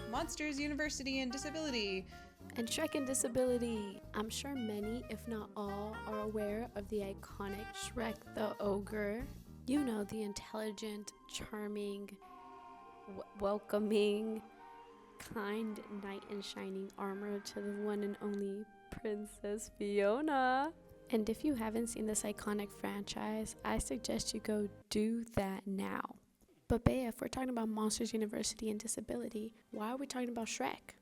Monsters, University, and Disability. And Shrek and Disability. I'm sure many, if not all, are aware of the iconic Shrek the Ogre. You know, the intelligent, charming, welcoming, kind knight in shining armor to the one and only Princess Fiona. And if you haven't seen this iconic franchise, I suggest you go do that now. But Bea, if we're talking about Monsters, University, and Disability, why are we talking about Shrek?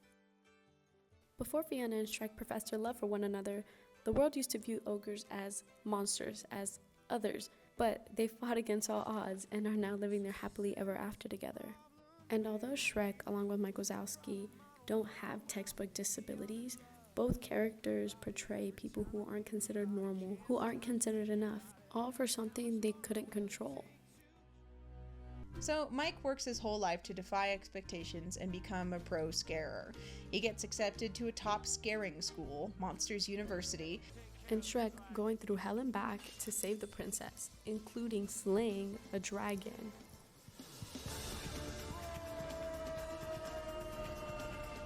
Before Fiona and Shrek professed their love for one another, the world used to view ogres as monsters, as others, but they fought against all odds and are now living their happily ever after together. And although Shrek, along with Mike Wazowski, don't have textbook disabilities, both characters portray people who aren't considered normal, who aren't considered enough, all for something they couldn't control. So Mike works his whole life to defy expectations and become a pro scarer. He gets accepted to a top scaring school, Monsters University. And Shrek going through hell and back to save the princess, including slaying a dragon.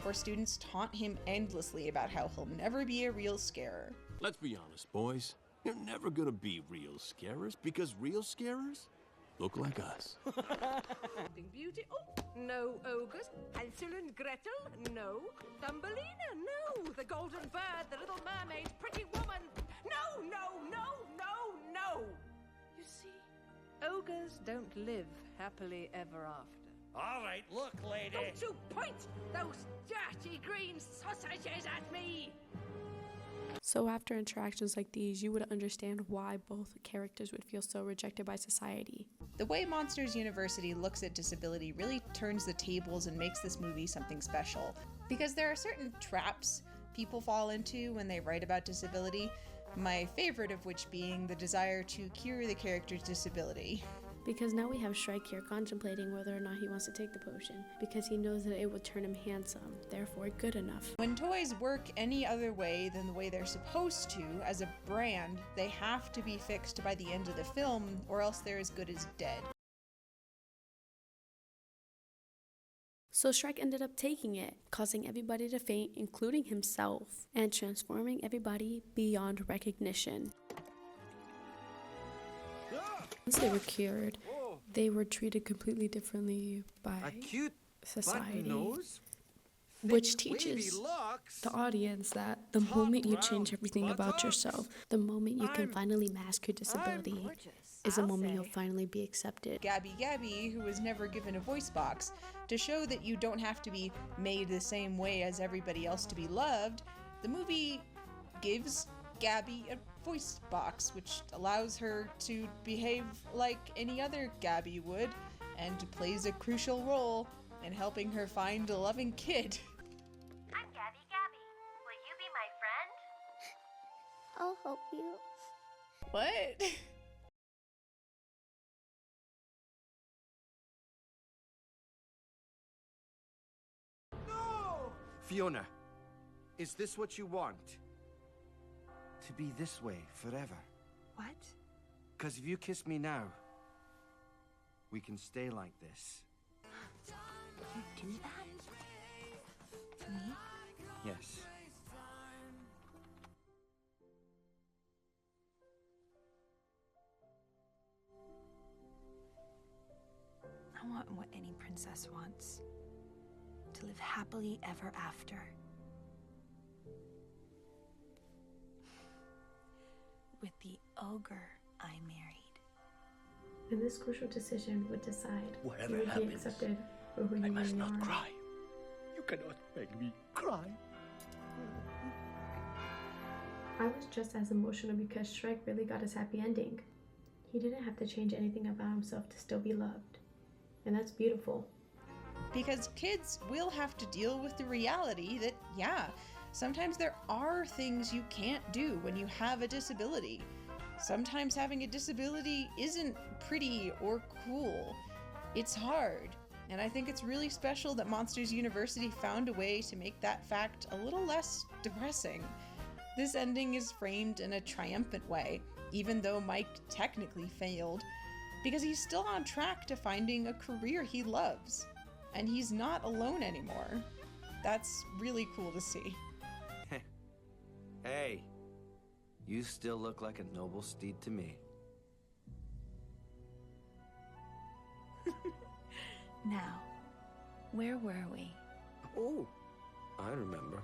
Where students taunt him endlessly about how he'll never be a real scarer. Let's be honest, boys. You're never gonna be real scarers because real scarers look like us. Beauty, oh, no ogres. Hansel and Gretel, no. Thumbelina, no. The golden bird, the little mermaid, pretty woman. No, no, no, no, no. You see, ogres don't live happily ever after. All right, look, lady. Don't you point those dirty green sausages at me! So after interactions like these, you would understand why both characters would feel so rejected by society. The way Monsters University looks at disability really turns the tables and makes this movie something special. Because there are certain traps people fall into when they write about disability, my favorite of which being the desire to cure the character's disability. Because now we have Shrek here contemplating whether or not he wants to take the potion, because he knows that it would turn him handsome, therefore good enough. When toys work any other way than the way they're supposed to, as a brand, they have to be fixed by the end of the film, or else they're as good as dead. So Shrek ended up taking it, causing everybody to faint, including himself, and transforming everybody beyond recognition. Once they were cured, they were treated completely differently by society, which teaches the audience that the moment you change everything about yourself, the moment you can finally mask your disability, is the moment you'll finally be accepted. Gabby, who was never given a voice box, to show that you don't have to be made the same way as everybody else to be loved, the movie gives Gabby a voice box, which allows her to behave like any other Gabby would, and plays a crucial role in helping her find a loving kid. I'm Gabby. Will you be my friend? I'll help you. What? No! Fiona, is this what you want? To be this way forever? What? Because if you kiss me now, we can stay like this. You do that? For me? Yes. I want what any princess wants. To live happily ever after. With the ogre I married. And this crucial decision would decide Whatever you would be happens, accepted for who you I must really not are. cry. You cannot make me cry. I was just as emotional because Shrek really got his happy ending. He didn't have to change anything about himself to still be loved. And that's beautiful. Because kids will have to deal with the reality that, yeah, sometimes there are things you can't do when you have a disability. Sometimes having a disability isn't pretty or cool. It's hard. And I think it's really special that Monsters University found a way to make that fact a little less depressing. This ending is framed in a triumphant way, even though Mike technically failed, because he's still on track to finding a career he loves. and he's not alone anymore. That's really cool to see. Hey, you still look like a noble steed to me. Now, where were we? Oh, I remember.